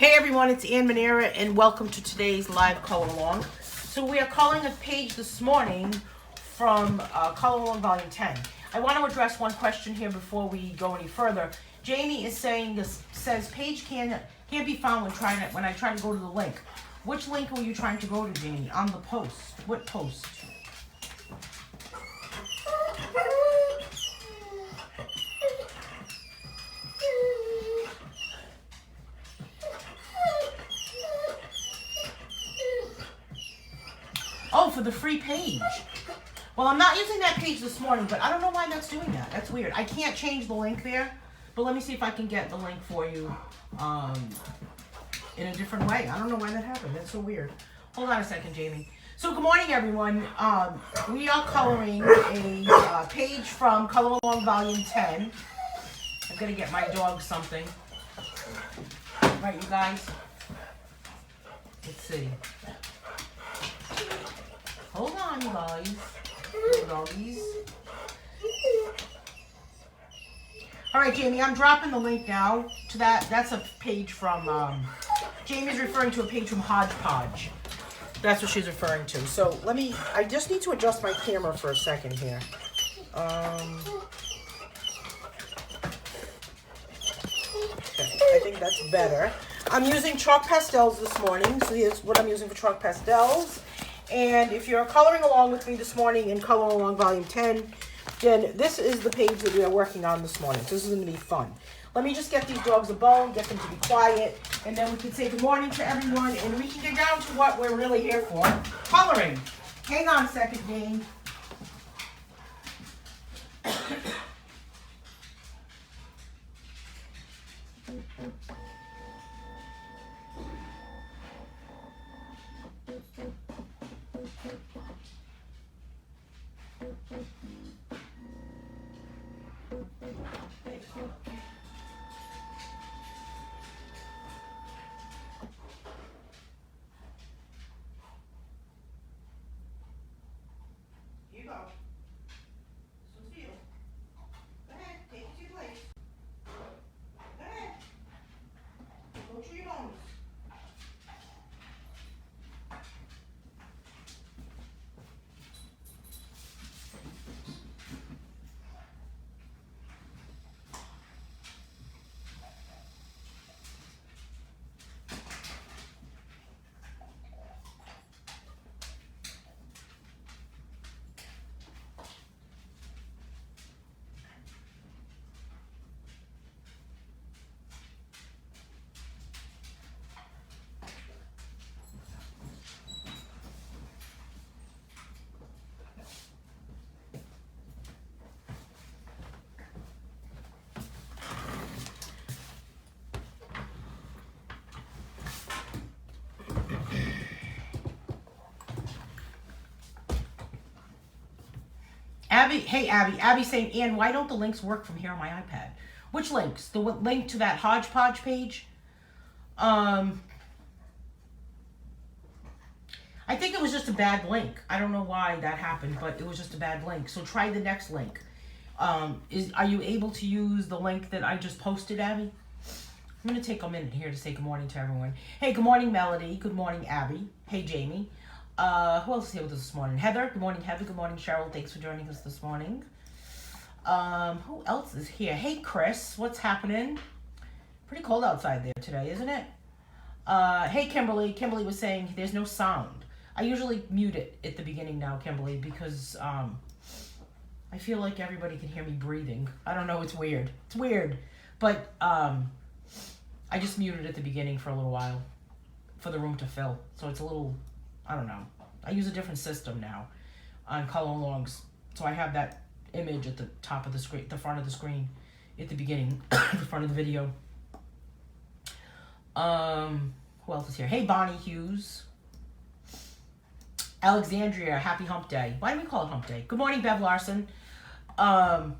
Hey everyone, it's Anne Manera and welcome to today's live color along. So we are coloring a page this morning from Color Along Volume 10. I want to address one question here before we go any further. Jamie is saying this says page can't be found when I try to go to the link. Which link were you trying to go to, Jamie? On the post. What post? Oh, for the free page. Well, I'm not using that page this morning, but I don't know why that's doing that. That's weird. I can't change the link there, but let me see if I can get the link for you in a different way. I don't know why that happened. That's so weird. Hold on a second, Jamie. So good morning, everyone. We are coloring a page from Color Along Volume 10. I'm going to get my dog something. Right, you guys? Let's see. Hold on, you guys. Doggies. All right, Jamie, I'm dropping the link now to that. That's a page from, Jamie's referring to a page from Hodgepodge. That's what she's referring to. So I just need to adjust my camera for a second here. Okay, I think that's better. I'm using Chalk Pastels this morning. So here's what I'm using for Chalk Pastels. And if you're coloring along with me this morning in Color Along Volume 10, then this is the page that we are working on this morning. So this is going to be fun. Let me just get these dogs a bone, get them to be quiet, and then we can say good morning to everyone, and we can get down to what we're really here for, coloring. Hang on a second, Jane. Abby's saying, Ann, why don't the links work from here on my iPad? Which links? The link to that Hodgepodge page? I think it was just a bad link. I don't know why that happened, but it was just a bad link. So try the next link. Are you able to use the link that I just posted, Abby? I'm going to take a minute here to say good morning to everyone. Hey, good morning, Melody. Good morning, Abby. Hey, Jamie. Who else is here with us this morning? Heather. Good morning, Heather. Good morning, Cheryl. Thanks for joining us this morning. Who else is here? Hey, Chris. What's happening? Pretty cold outside there today, isn't it? Hey, Kimberly. Kimberly was saying there's no sound. I usually mute it at the beginning now, Kimberly, because I feel like everybody can hear me breathing. I don't know. It's weird. It's weird. But I just muted at the beginning for a little while for the room to fill. So it's a little... I don't know. I use a different system now on Color Alongs. So I have that image at the top of the screen, the front of the screen at the beginning, the front of the video. Who else is here? Hey, Bonnie Hughes. Alexandria, happy hump day. Why do we call it hump day? Good morning, Bev Larson. Why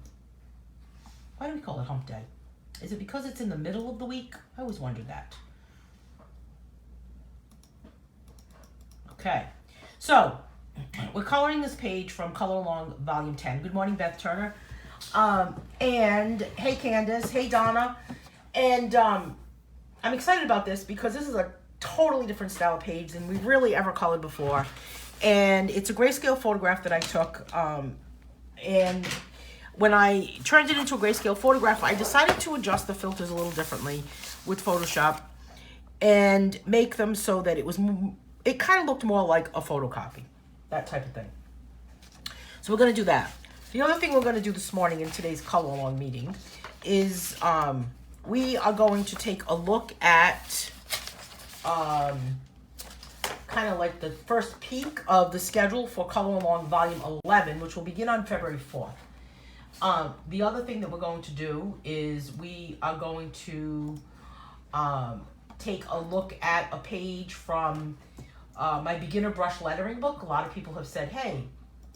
do we call it hump day? Is it because it's in the middle of the week? I always wondered that. Okay, so we're coloring this page from Color Along Volume 10. Good morning, Beth Turner. And hey, Candace. Hey, Donna. And I'm excited about this because this is a totally different style of page than we've really ever colored before. And it's a grayscale photograph that I took. And when I turned it into a grayscale photograph, I decided to adjust the filters a little differently with Photoshop and make them so that it kind of looked more like a photocopy, that type of thing. So we're going to do that. The other thing we're going to do this morning in today's color along meeting is we are going to take a look at kind of like the first peek of the schedule for Color Along Volume 11, which will begin on February 4th. The other thing that we're going to do is we are going to take a look at a page from my beginner brush lettering book. A lot of people have said, hey,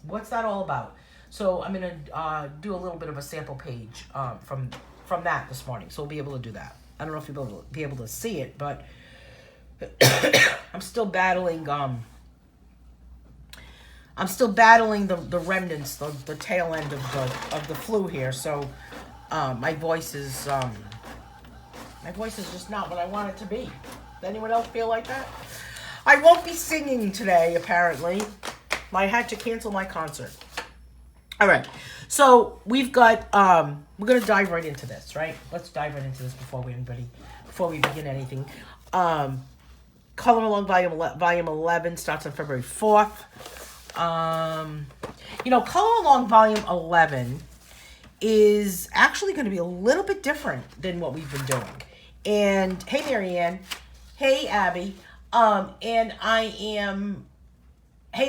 what's that all about? So I'm going to do a little bit of a sample page from that this morning. So we'll be able to do that. I don't know if you'll be able to see it, but I'm still battling the remnants, the tail end of the flu here. So my voice is just not what I want it to be. Does anyone else feel like that? I won't be singing today, apparently. I had to cancel my concert. All right, so we've got we're gonna dive right into this, right? Let's dive right into this before we begin anything. Color Along Volume 11 starts on February 4th. Color Along Volume 11 is actually going to be a little bit different than what we've been doing. And hey, Marianne. Hey, Abby. Hey,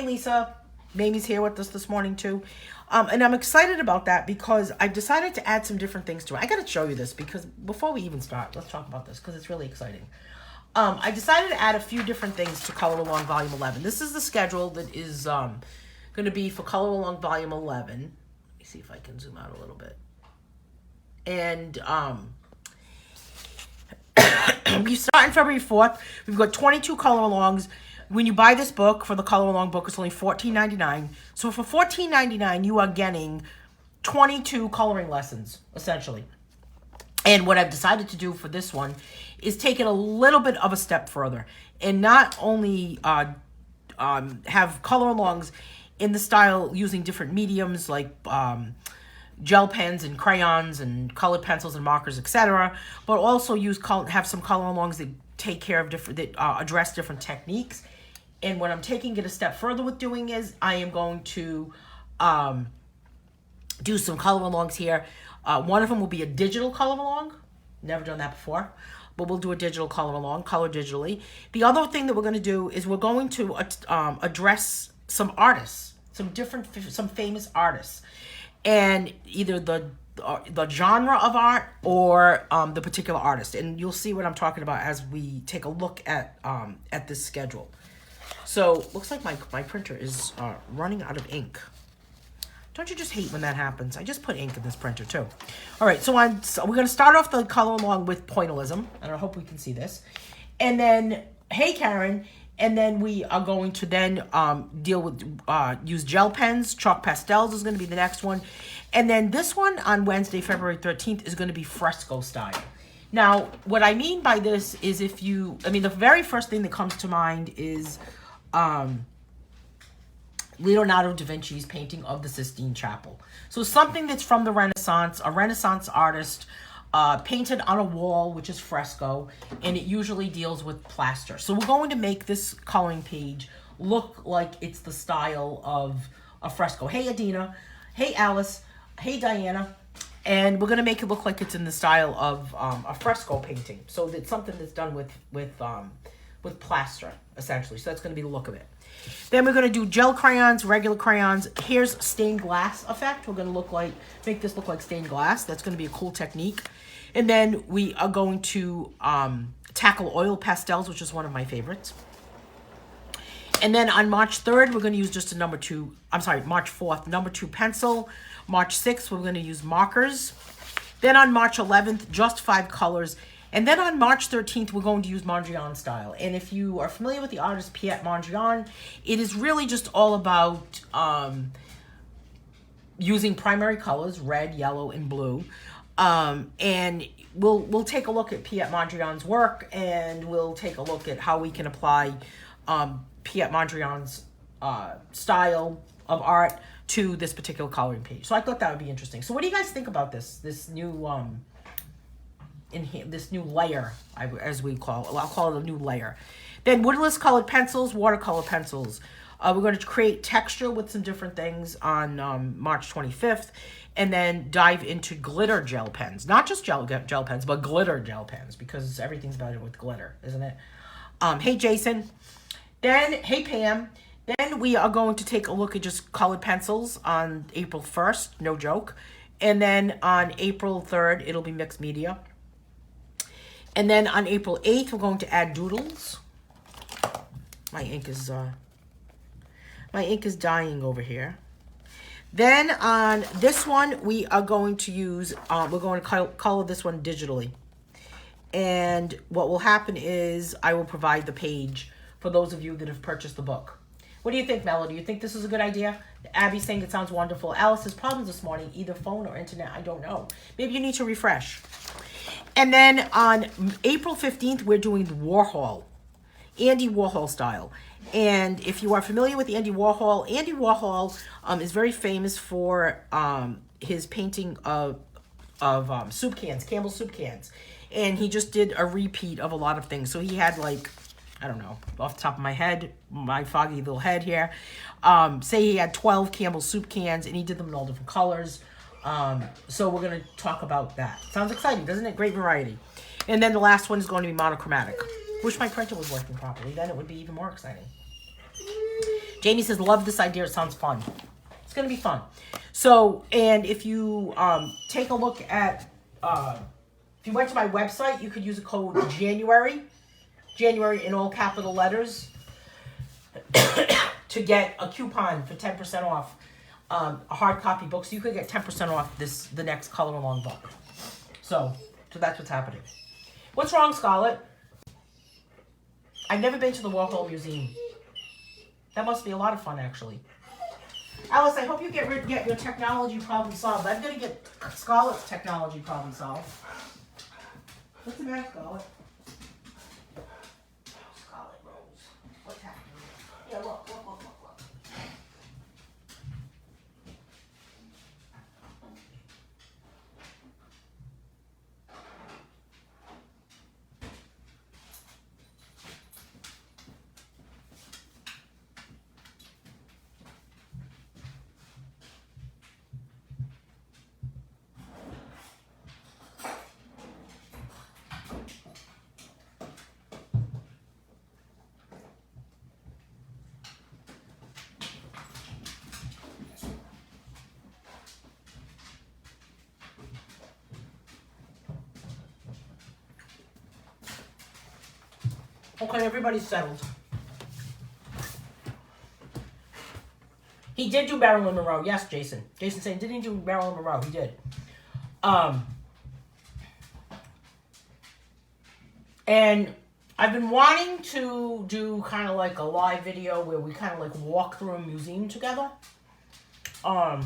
Lisa. Mamie's here with us this morning, too. And I'm excited about that because I've decided to add some different things to it. I got to show you this because before we even start, let's talk about this because it's really exciting. I decided to add a few different things to Color Along Volume 11. This is the schedule that is going to be for Color Along Volume 11. Let me see if I can zoom out a little bit. And we start on February 4th. We've got 22 color alongs. When you buy this book, for the color along book, it's only $14.99. So for $14.99, you are getting 22 coloring lessons, essentially. And what I've decided to do for this one is take it a little bit of a step further and not only have color alongs in the style using different mediums like gel pens and crayons and colored pencils and markers, etc., but also have some color alongs that take care of address different techniques. And what I'm taking it a step further with doing is I am going to do some color alongs here. One of them will be a digital color along. Never done that before, but we'll do a digital color along, color digitally. The other thing that we're going to do is we're going to address some artists, some famous artists, and either the genre of art or the particular artist. And you'll see what I'm talking about as we take a look at this schedule. So looks like my printer is running out of ink. Don't you just hate when that happens? I just put ink in this printer too. All right, so we're going to start off the color along with pointillism, and I hope we can see this. And then, hey Karen, and then we are going to then deal with, use gel pens. Chalk Pastels is going to be the next one. And then this one on Wednesday, February 13th is going to be fresco style. Now, what I mean by this is the very first thing that comes to mind is Leonardo da Vinci's painting of the Sistine Chapel. So something that's from the Renaissance, a Renaissance artist painted on a wall, which is fresco, and it usually deals with plaster. So we're going to make this coloring page look like it's the style of a fresco. Hey, Adina. Hey, Alice. Hey, Diana. And we're going to make it look like it's in the style of a fresco painting. So it's something that's done with plaster, essentially. So that's going to be the look of it. Then we're going to do gel crayons, regular crayons. Here's stained glass effect. We're going to make this look like stained glass. That's going to be a cool technique. And then we are going to tackle oil pastels, which is one of my favorites. And then on March 3rd, we're going to use just March 4th, number 2 pencil. March 6th, we're going to use markers. Then on March 11th, just 5 colors. And then on March 13th, we're going to use Mondrian style. And if you are familiar with the artist Piet Mondrian, it is really just all about using primary colors, red, yellow, and blue. And we'll take a look at Piet Mondrian's work, and we'll take a look at how we can apply Piet Mondrian's style of art to this particular coloring page. So I thought that would be interesting. So what do you guys think about this new this new layer, as we call it? Well, I'll call it a new layer. Then woodless colored pencils, watercolor pencils. We're going to create texture with some different things on March 25th, and then dive into glitter gel pens. Not just gel pens, but glitter gel pens, because everything's better with glitter, isn't it? Hey, Jason. Then, hey, Pam. Then we are going to take a look at just colored pencils on April 1st, no joke. And then on April 3rd, it'll be mixed media. And then on April 8th, we're going to add doodles. My ink is dying over here. Then on this one, we are going to use, we're going to color this one digitally. And what will happen is I will provide the page for those of you that have purchased the book. What do you think, Melody? You think this is a good idea? Abby's saying it sounds wonderful. Alice has problems this morning, either phone or internet. I don't know. Maybe you need to refresh. And then on April 15th, we're doing the Warhol, Andy Warhol style. And if you are familiar with Andy Warhol is very famous for his painting of soup cans, Campbell soup cans. And he just did a repeat of a lot of things. So he had, like, I don't know, off the top of my head, my foggy little head here, say he had 12 Campbell soup cans, and he did them in all different colors. So we're going to talk about that. Sounds exciting, doesn't it? Great variety. And then the last one is going to be monochromatic. Wish my printer was working properly. Then it would be even more exciting. Jamie says, love this idea. It sounds fun. It's going to be fun. So, and if you take a look at, if you went to my website, you could use a code January in all capital letters, to get a coupon for 10% off a hard copy book. So you could get 10% off the next Color Along book. So that's what's happening. What's wrong, Scarlett? I've never been to the Warhol Museum. That must be a lot of fun, actually. Alice, I hope you get your technology problem solved. I'm going to get Scarlett's technology problem solved. What's the matter, Scarlett? Scarlett Rose. What's happening? Yeah, look. Okay, everybody's settled. He did do Marilyn Monroe. Yes, Jason. Jason saying, didn't he do Marilyn Monroe? He did. And I've been wanting to do kind of like a live video where we kind of like walk through a museum together. I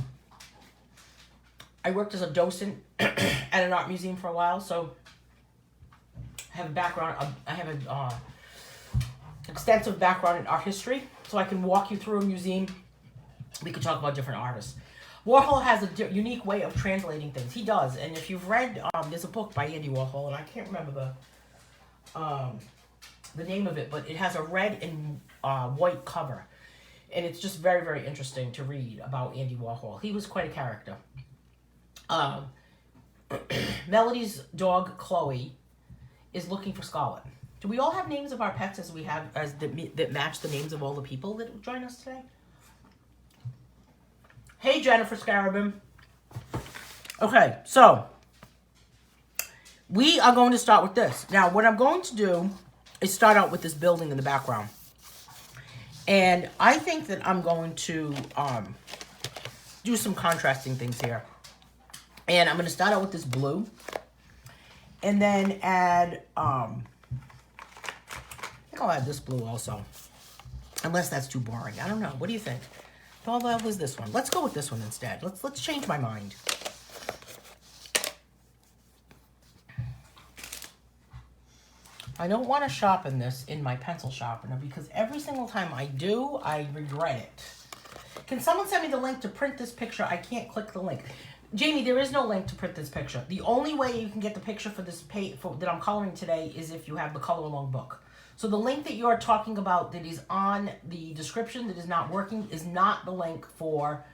worked as a docent at an art museum for a while, so I have a background. I have an extensive background in art history, so I can walk you through a museum. We could talk about different artists. Warhol has a unique way of translating things. He does, and if you've read, there's a book by Andy Warhol, and I can't remember the name of it, but it has a red and white cover, and it's just very, very interesting to read about Andy Warhol. He was quite a character. Melody's dog Chloe is looking for Scarlett. Do we all have names of our pets as we have that match the names of all the people that join us today? Hey, Jennifer Scarabin. Okay, so we are going to start with this. Now, what I'm going to do is start out with this building in the background. And I think that I'm going to do some contrasting things here. And I'm going to start out with this blue. And then add, I think I'll add this blue also. Unless that's too boring. I don't know. What do you think? How was this one? Let's go with this one instead. Let's change my mind. I don't want to sharpen this in my pencil sharpener because every single time I do, I regret it. Can someone send me the link to print this picture? I can't click the link. Jamie, there is no link to print this picture. The only way you can get the picture for this page that I'm coloring today is if you have the Color Along book. So the link that you're talking about that is on the description that is not working is not the link for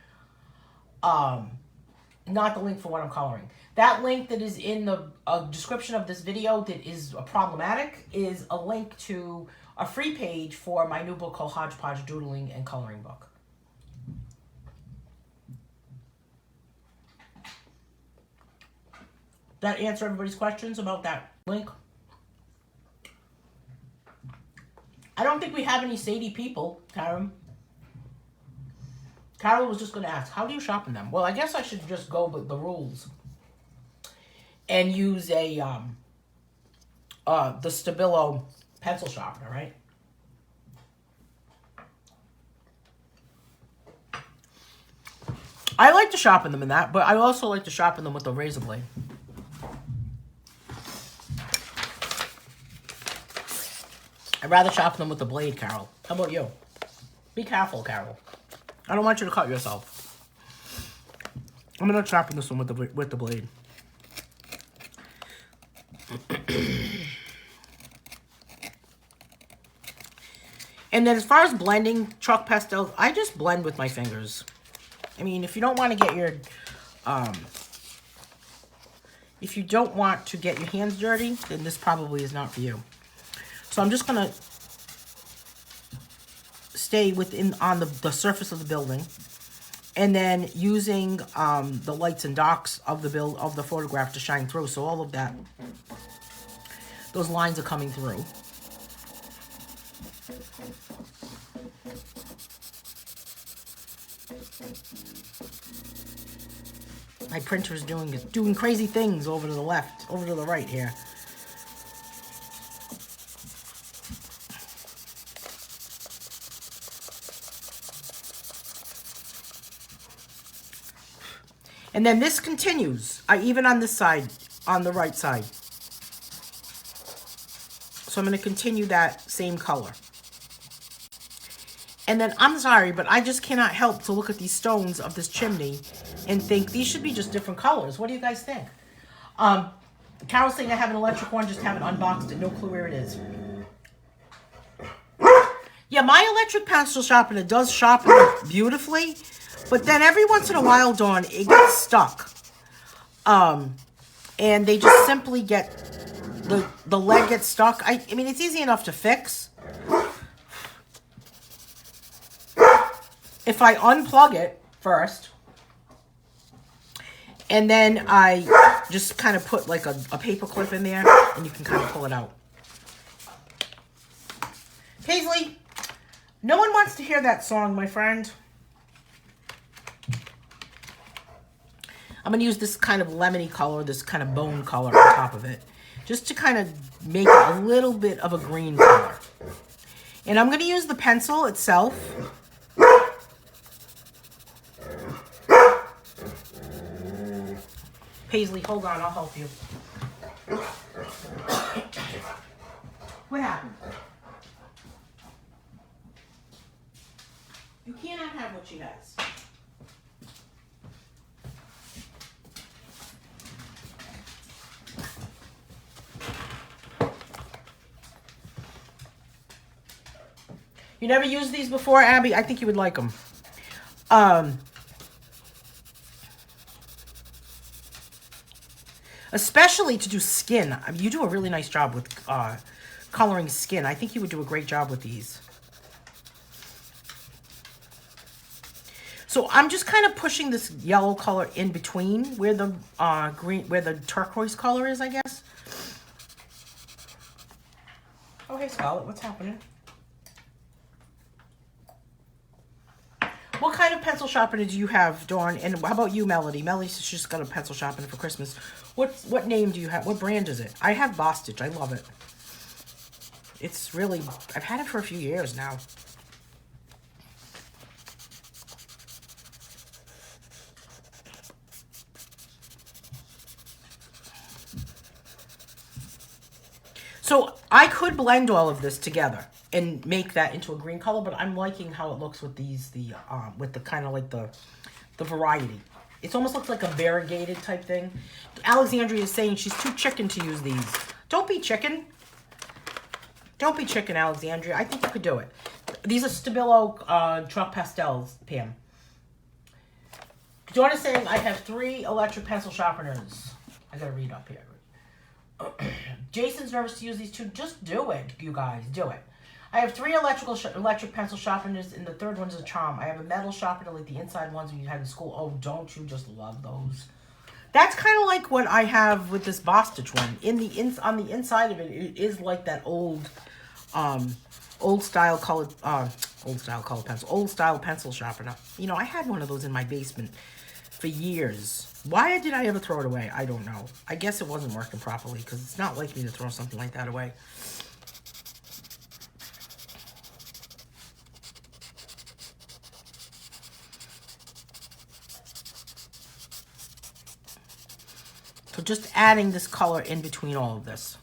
not the link for what I'm coloring. That link that is in the description of this video that is problematic is a link to a free page for my new book called Hodgepodge Doodling and Coloring Book. That answer everybody's questions about that link? I don't think we have any Sadie people, Karen. Carol was just going to ask, how do you sharpen them? Well, I guess I should just go with the rules and use a the Stabilo pencil sharpener, right? I like to sharpen them in that, but I also like to sharpen them with a razor blade. I'd rather sharpen them with the blade, Carol. How about you? Be careful, Carol. I don't want you to cut yourself. I'm gonna sharpen this one with the blade. And then as far as blending chalk pastels, I just blend with my fingers. I mean, if you don't want to get your hands dirty, then this probably is not for you. So I'm just gonna stay on the surface of the building, and then using the lights and darks of the photograph to shine through. So all of that, those lines are coming through. My printer is doing crazy things over to the left, over to the right here. And then this continues, even on this side, on the right side. So I'm going to continue that same color. And then, I'm sorry, but I just cannot help to look at these stones of this chimney and think these should be just different colors. What do you guys think? Carol's saying I have an electric one, just haven't unboxed it. No clue where it is. Yeah, my electric pencil sharpener does sharpen beautifully. But then every once in a while, Dawn, it gets stuck. And they just simply get, the leg gets stuck. I mean, it's easy enough to fix. If I unplug it first, and then I just kind of put like a paper clip in there, and you can kind of pull it out. Paisley, no one wants to hear that song, my friend. I'm going to use this kind of lemony color, this kind of bone color on top of it, just to kind of make it a little bit of a green color. And I'm going to use the pencil itself. Paisley, hold on, I'll help you. What happened? You cannot have what she has. You never used these before, Abby? I think you would like them. Especially to do skin. I mean, you do a really nice job with coloring skin. I think you would do a great job with these. So I'm just kind of pushing this yellow color in between where the where the turquoise color is, I guess. Oh, hey, Scarlett, what's happening? What kind of pencil sharpener do you have, Dawn? And how about you, Melody? Melody's just got a pencil sharpener for Christmas. What name do you have? What brand is it? I have Bostitch. I love it. It's really, I've had it for a few years now. So I could blend all of this together and make that into a green color, but I'm liking how it looks with these, with the kind of like the variety. It almost looks like a variegated type thing. Alexandria is saying she's too chicken to use these. Don't be chicken. Don't be chicken, Alexandria. I think you could do it. These are Stabilo Chalk Pastels, Pam. Dawn is saying I have 3 electric pencil sharpeners. I gotta read up here. Jason's nervous to use these 2. Just do it, you guys. Do it. I have 3 electric pencil sharpeners, and the third one's a charm. I have a metal sharpener like the inside ones we had in school. Oh, don't you just love those? That's kind of like what I have with this Bostitch one. On the inside of it, it is like that old style pencil sharpener. You know, I had one of those in my basement for years. Why did I ever throw it away? I don't know. I guess it wasn't working properly because it's not like me to throw something like that away. So just adding this color in between all of this.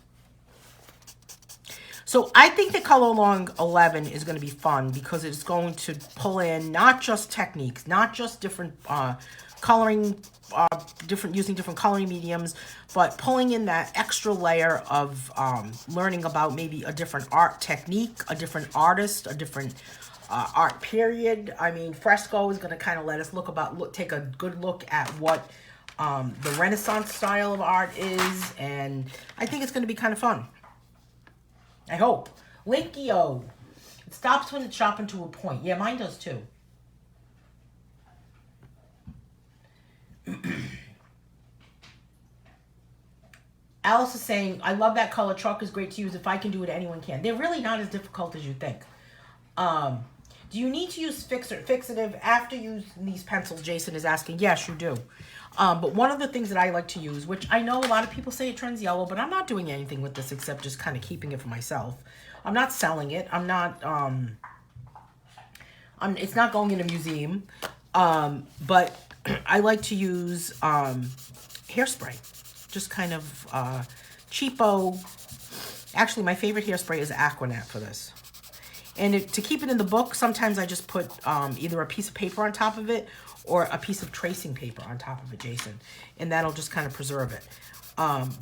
So I think the Color Along 11 is going to be fun because it's going to pull in not just techniques, not just different coloring, using different coloring mediums, but pulling in that extra layer of learning about maybe a different art technique, a different artist, a different art period. I mean, Fresco is going to kind of let us take a good look at what the Renaissance style of art is, and I think it's going to be kind of fun. I hope. Linkio. It stops when it's sharpened to a point. Yeah, mine does too. Alice is saying, I love that color. Chalk is great to use. If I can do it, anyone can. They're really not as difficult as you think. Do you need to use fixative after using these pencils? Jason is asking. Yes, you do. But one of the things that I like to use, which I know a lot of people say it turns yellow, but I'm not doing anything with this except just kind of keeping it for myself. I'm not selling it. I'm not, it's not going in a museum. But I like to use hairspray. Just kind of cheapo. Actually, my favorite hairspray is Aquanet for this. And to keep it in the book, sometimes I just put either a piece of paper on top of it or a piece of tracing paper on top of it, Jason. And that'll just kind of preserve it.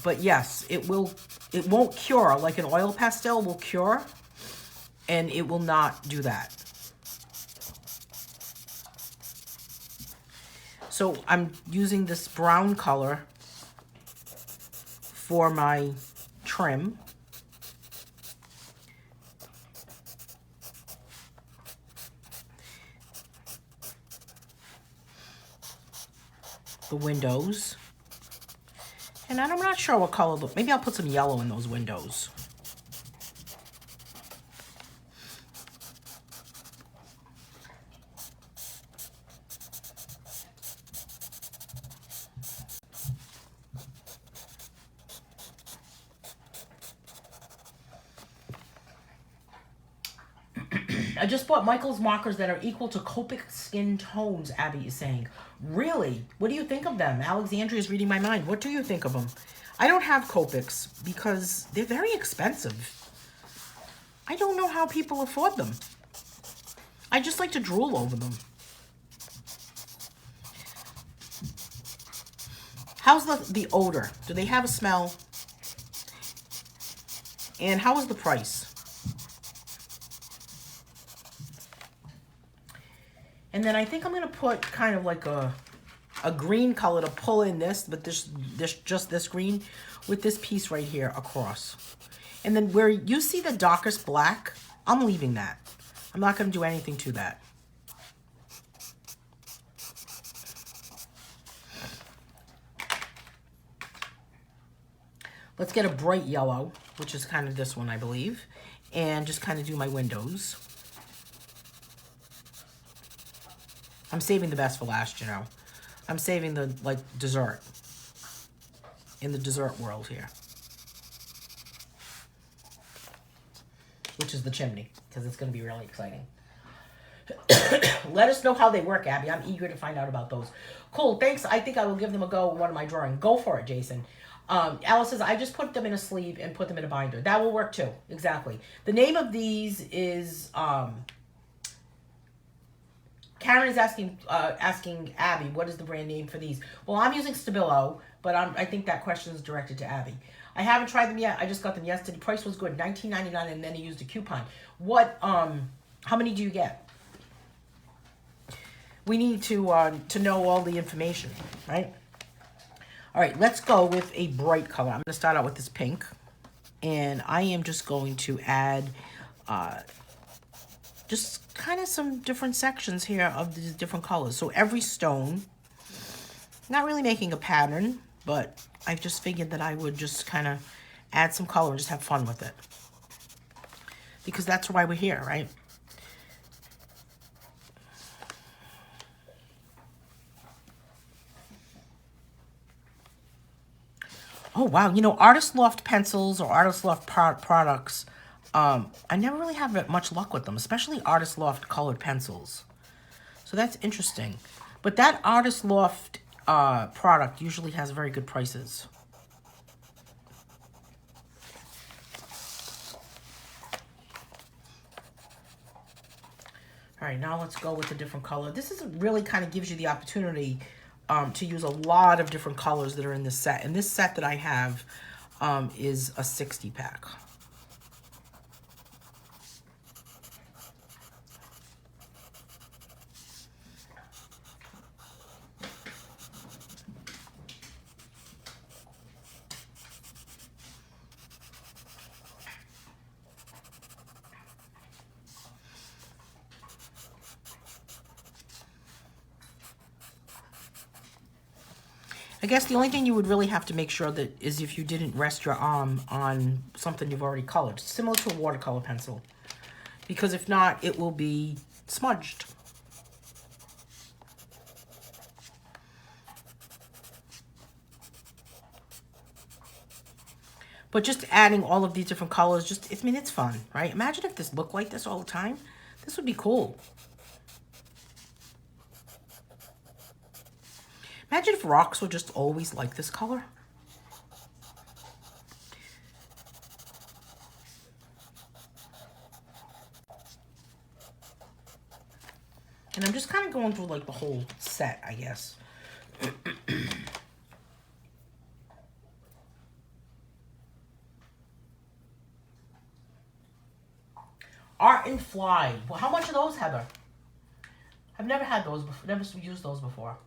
But yes, it won't cure. Like an oil pastel will cure, and it will not do that. So I'm using this brown color for my trim. The windows. And I'm not sure what color, maybe I'll put some yellow in those windows. I just bought Michael's markers that are equal to Copic skin tones, Abby is saying. Really? What do you think of them? Alexandria is reading my mind. What do you think of them? I don't have Copics because they're very expensive. I don't know how people afford them. I just like to drool over them. How's the odor? Do they have a smell? And how is the price? And then I think I'm going to put kind of like a green color to pull in this, but just this green with this piece right here across. And then where you see the darkest black, I'm leaving that. I'm not going to do anything to that. Let's get a bright yellow, which is kind of this one, I believe, and just kind of do my windows. I'm saving the best for last, you know. I'm saving the, like, dessert. In the dessert world here. Which is the chimney, because it's going to be really exciting. Let us know how they work, Abby. I'm eager to find out about those. Cool, thanks. I think I will give them a go in one of my drawings. Go for it, Jason. Alice says, I just put them in a sleeve and put them in a binder. That will work too. Exactly. The name of these is, Karen is asking Abby, what is the brand name for these? Well, I'm using Stabilo, but I think that question is directed to Abby. I haven't tried them yet. I just got them yesterday. The price was good, $19.99, and then I used a coupon. What, how many do you get? We need to know all the information, right? All right, let's go with a bright color. I'm going to start out with this pink, and I am just going to add just kind of some different sections here of the different colors. So every stone, not really making a pattern, but I just figured that I would just kind of add some color and just have fun with it. Because that's why we're here, right? Oh, wow. You know, Artist Loft pencils or Artist Loft products, I never really have much luck with them, especially Artist Loft colored pencils. So that's interesting. But that Artist Loft product usually has very good prices. All right, now let's go with a different color. This is really kind of gives you the opportunity to use a lot of different colors that are in this set. And this set that I have is a 60 pack. I guess the only thing you would really have to make sure that is if you didn't rest your arm on something you've already colored, similar to a watercolor pencil. Because if not, it will be smudged. But just adding all of these different colors, just, I mean, it's fun, right? Imagine if this looked like this all the time. This would be cool. Imagine if rocks were just always like this color. And I'm just kind of going through like the whole set, I guess. Art and Fly. Well, how much are those, Heather? I've never had those before, never used those before.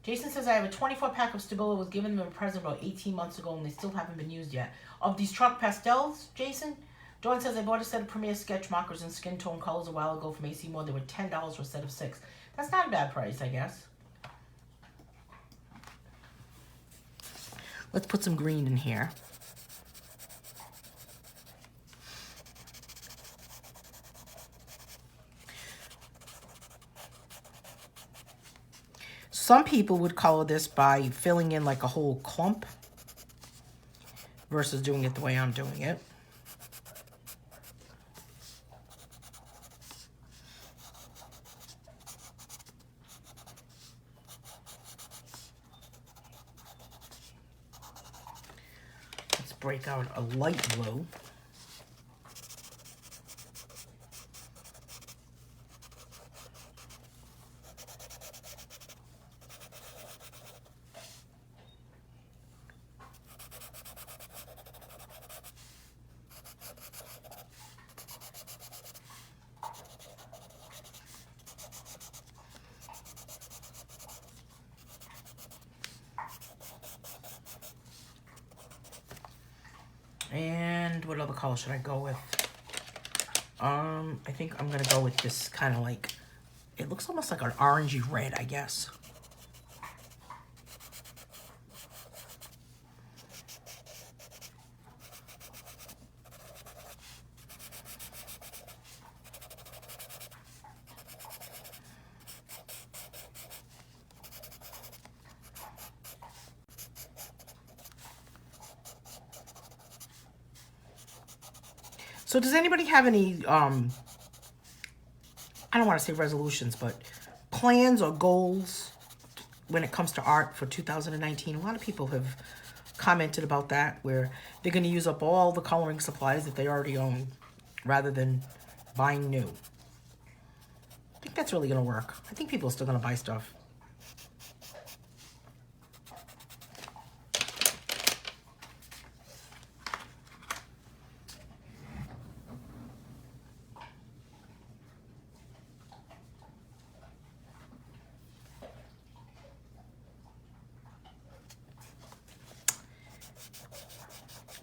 Jason says, I have a 24 pack of Stabilo, was given them a present about 18 months ago and they still haven't been used yet. Of these Chalk Pastels, Jason? Dawn says, I bought a set of Premier sketch markers in skin tone colors a while ago from AC Moore. They were $10 for a set of 6. That's not a bad price, I guess. Let's put some green in here. Some people would color this by filling in like a whole clump versus doing it the way I'm doing it. Let's break out a light blue. And what other color should I go with? I think I'm gonna go with this kind of like, it looks almost like an orangey red, I guess. So does anybody have any, I don't want to say resolutions, but plans or goals when it comes to art for 2019. A lot of people have commented about that, where they're going to use up all the coloring supplies that they already own rather than buying new. I think that's really going to work. I think people are still going to buy stuff.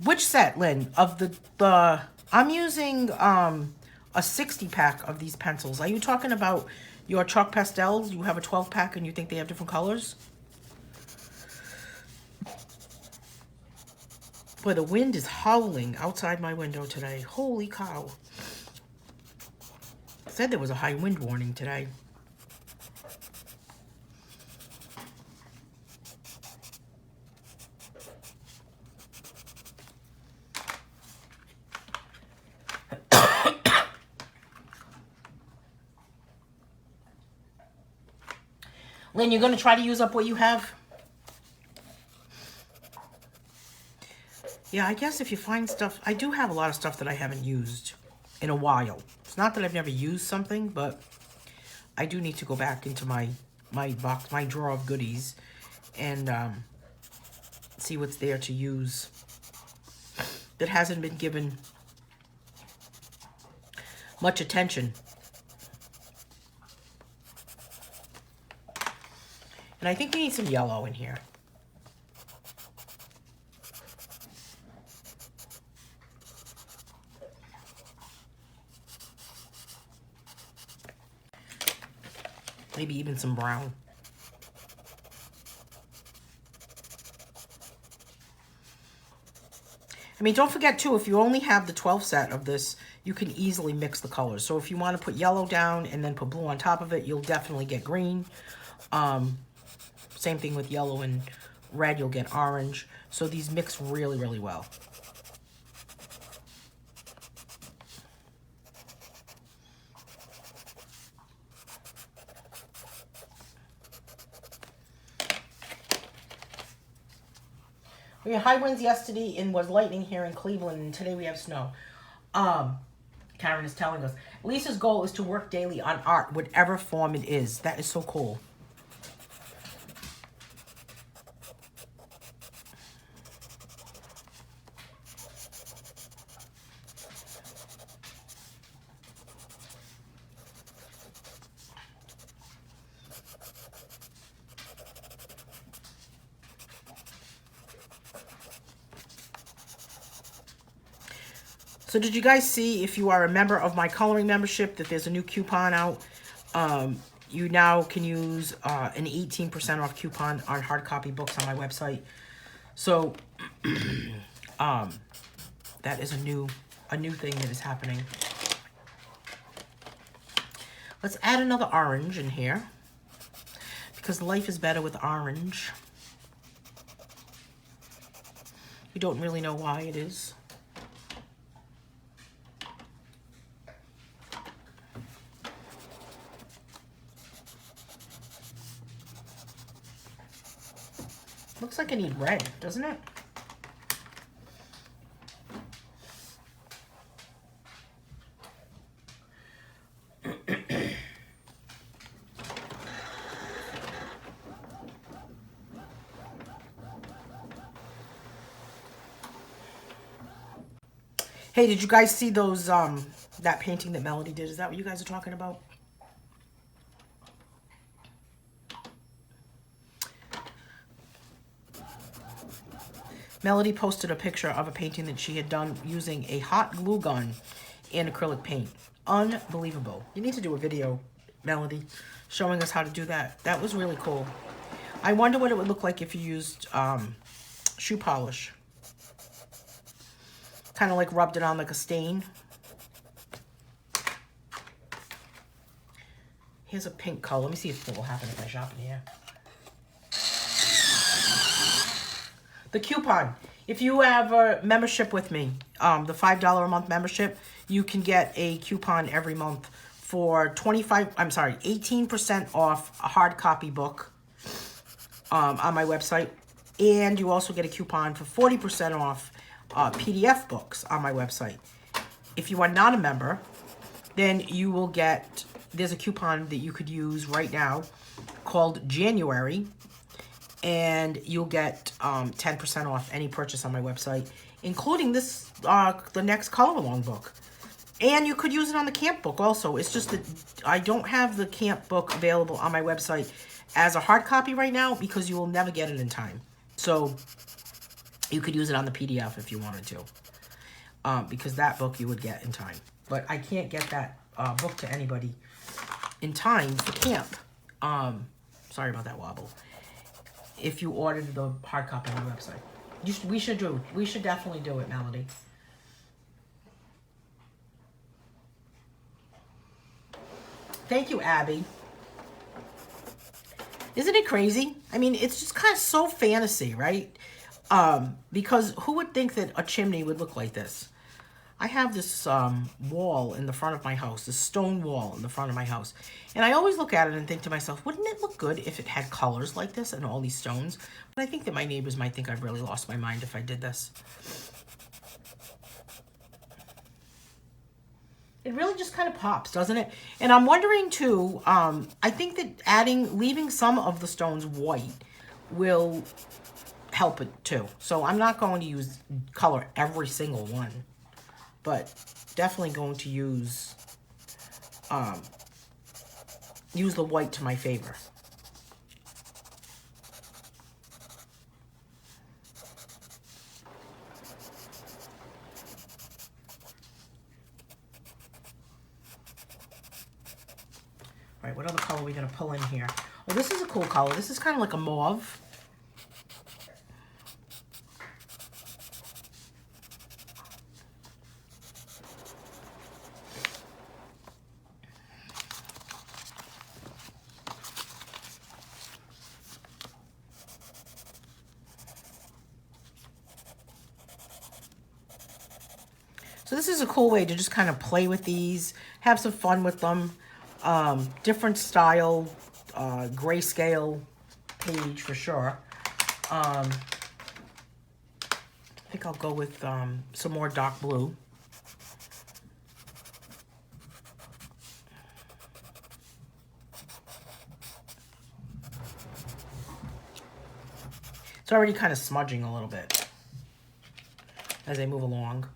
Which set, Lynn? Of the I'm using a 60 pack of these pencils. Are you talking about your Chalk Pastels? You have a 12 pack and you think they have different colors? Boy, the wind is howling outside my window today. Holy cow. Said there was a high wind warning today. Lynn, you're going to try to use up what you have? Yeah, I guess if you find stuff... I do have a lot of stuff that I haven't used in a while. It's not that I've never used something, but I do need to go back into my box, my drawer of goodies, and see what's there to use that hasn't been given much attention. And I think we need some yellow in here. Maybe even some brown. I mean, don't forget too, if you only have the 12 set of this, you can easily mix the colors. So if you want to put yellow down and then put blue on top of it, you'll definitely get green. Same thing with yellow and red, you'll get orange. So these mix really, really well. We had high winds yesterday and was lightning here in Cleveland, and today we have snow. Karen is telling us, Lisa's goal is to work daily on art, whatever form it is. That is so cool. So did you guys see, if you are a member of my coloring membership, that there's a new coupon out? You now can use an 18% off coupon on hard copy books on my website. So that is a new thing that is happening. Let's add another orange in here, because life is better with orange. You don't really know why it is. Looks like I need red, doesn't it? Hey, did you guys see those, that painting that Melody did? Is that what you guys are talking about? Melody posted a picture of a painting that she had done using a hot glue gun and acrylic paint. Unbelievable. You need to do a video, Melody, showing us how to do that. That was really cool. I wonder what it would look like if you used shoe polish. Kind of like rubbed it on like a stain. Here's a pink color. Let me see if it will happen if I shop in here. The coupon. If you have a membership with me, the $5 a month membership, you can get a coupon every month for 18% off a hard copy book on my website. And you also get a coupon for 40% off PDF books on my website. If you are not a member, then you will get, there's a coupon that you could use right now called January, and you'll get 10% off any purchase on my website, including this, the next Color Along book. And you could use it on the camp book also. It's just that I don't have the camp book available on my website as a hard copy right now because you will never get it in time. So you could use it on the PDF if you wanted to, because that book you would get in time. But I can't get that book to anybody in time for camp. Sorry about that wobble. If you ordered the hard copy on the website, we should definitely do it, Melody. Thank you, Abby. Isn't it crazy? I mean, it's just kind of so fantasy, right? Because who would think that a chimney would look like this? I have this wall in the front of my house, this stone wall in the front of my house. And I always look at it and think to myself, wouldn't it look good if it had colors like this and all these stones? But I think that my neighbors might think I've really lost my mind if I did this. It really just kind of pops, doesn't it? And I'm wondering too, I think that leaving some of the stones white will help it too. So I'm not going to color every single one, but definitely going to use the white to my favor. All right, what other color are we going to pull in here? Oh, this is a cool color. This is kind of like a mauve. So this is a cool way to just kind of play with these, have some fun with them. Different style, grayscale page for sure. I think I'll go with some more dark blue. It's already kind of smudging a little bit as I move along.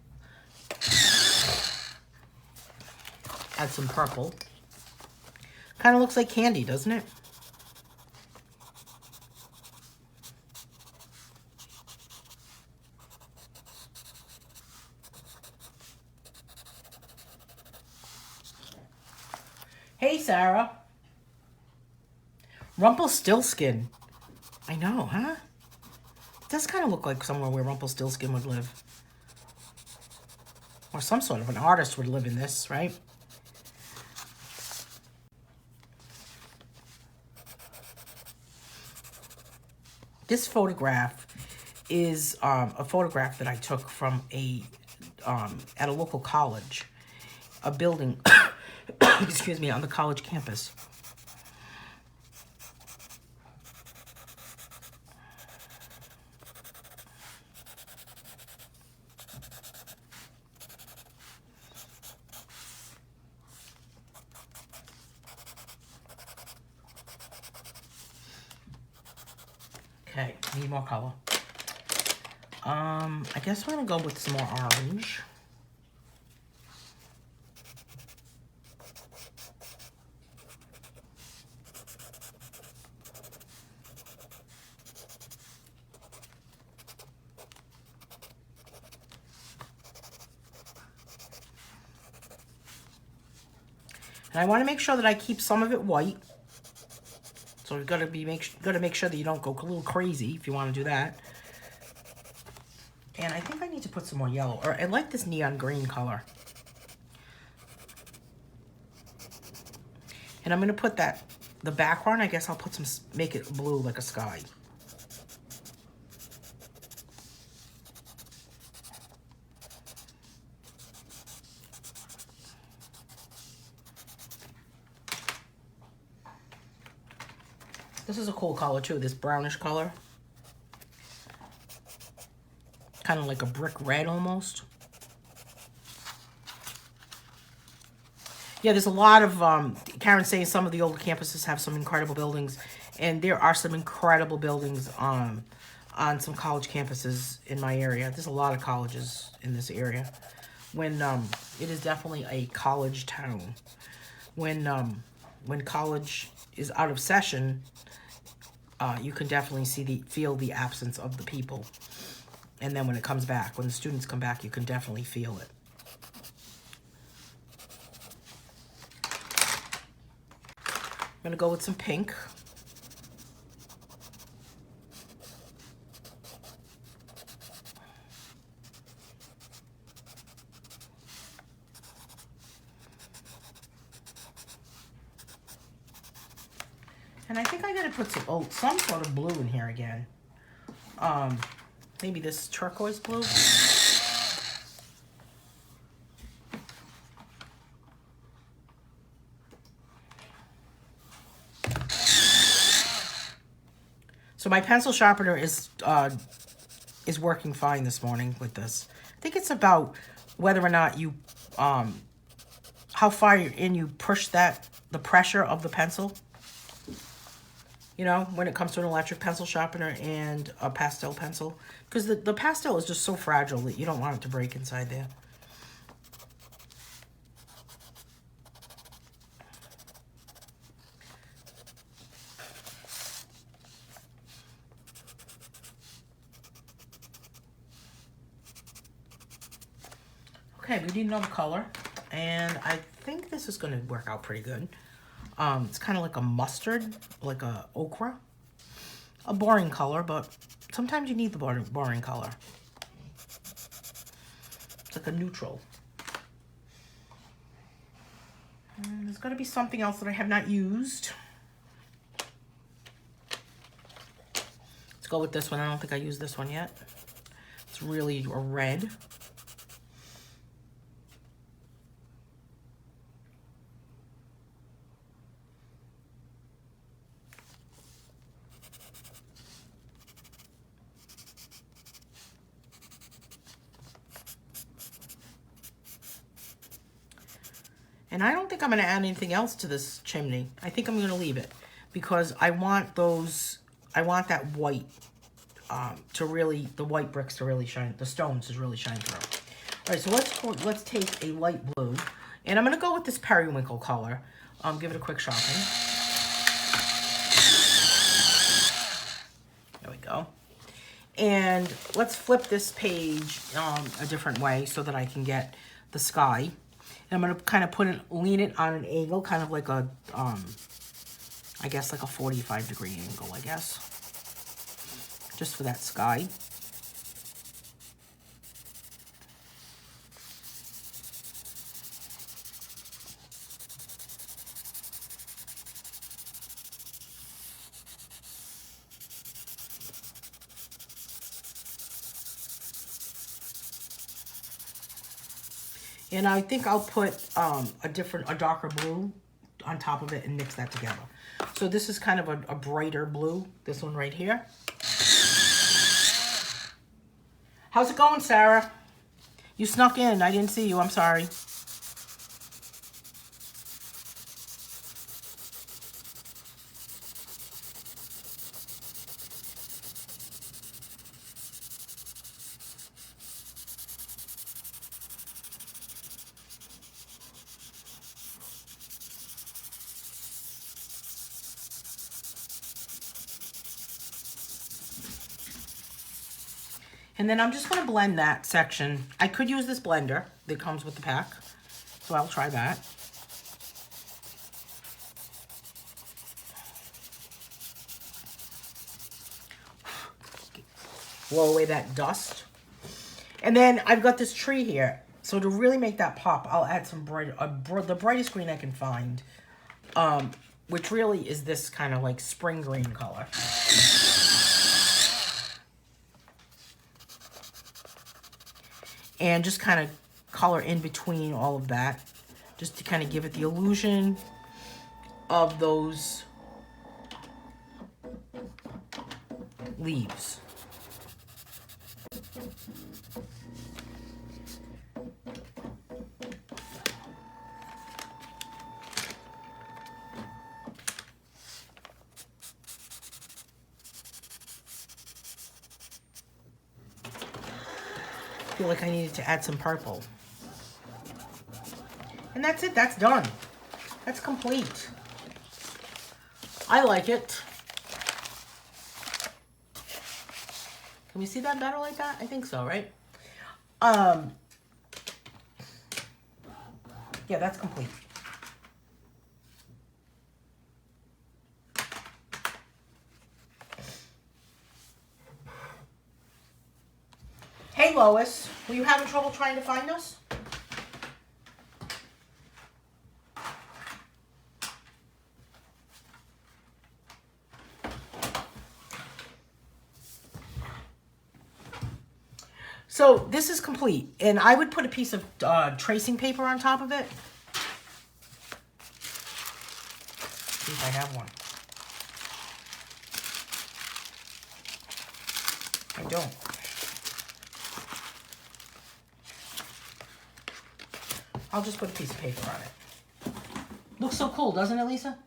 Add some purple. Kind of looks like candy, doesn't it? Hey, Sarah. Rumpelstiltskin. I know, huh? It does kind of look like somewhere where Rumpelstiltskin would live. Or some sort of an artist would live in this, right? This photograph is a photograph that I took from at a local college, a building, excuse me, on the college campus. Okay, need more color. I guess I'm gonna go with some more orange. And I want to make sure that I keep some of it white. So you've got to make sure that you don't go a little crazy if you want to do that. And I think I need to put some more yellow. Or I like this neon green color. And I'm going to put the background, I guess I'll put make it blue like a sky. This is a cool color too, this brownish color. Kind of like a brick red almost. Yeah, there's a lot of, Karen's saying some of the older campuses have some incredible buildings. And there are some incredible buildings on some college campuses in my area. There's a lot of colleges in this area. When it is definitely a college town. When college is out of session, you can definitely feel the absence of the people. And then when it comes back, when the students come back, you can definitely feel it. I'm going to go with some pink. And I think I got to put some sort of blue in here again. Maybe this turquoise blue. So my pencil sharpener is working fine this morning with this. I think it's about whether or not you, how far in you push the pressure of the pencil. You know, when it comes to an electric pencil sharpener and a pastel pencil. Because the pastel is just so fragile that you don't want it to break inside there. Okay, we need another color. And I think this is going to work out pretty good. It's kind of like a mustard, like a ochre. A boring color, but sometimes you need the boring color. It's like a neutral. And there's got to be something else that I have not used. Let's go with this one. I don't think I used this one yet. It's really a red. And I don't think I'm going to add anything else to this chimney. I think I'm going to leave it because I want that white to really, the white bricks to really shine, the stones to really shine through. All right, so let's take a light blue, and I'm going to go with this periwinkle color. Give it a quick sharpen. There we go. And let's flip this page a different way so that I can get the sky. And I'm going to kind of lean it on an angle, kind of like a, I guess like a 45-degree angle, I guess. Just for that sky. And I think I'll put a darker blue on top of it and mix that together. So this is kind of a brighter blue, this one right here. How's it going, Sarah? You snuck in. I didn't see you. I'm sorry. And then I'm just going to blend that section. I could use this blender that comes with the pack, so I'll try that. Blow away that dust. And then I've got this tree here. So to really make that pop, I'll add some the brightest green I can find, which really is this kind of like spring green color. And just kind of color in between all of that, just to kind of give it the illusion of those leaves. I feel like I needed to add some purple. And that's it, that's done. That's complete. I like it. Can we see that better like that? I think so, right? Yeah, that's complete. Hey Lois, were you having trouble trying to find us? So this is complete, and I would put a piece of tracing paper on top of it. See if I have one. I don't. I'll just put a piece of paper on it. Looks so cool, doesn't it, Lisa?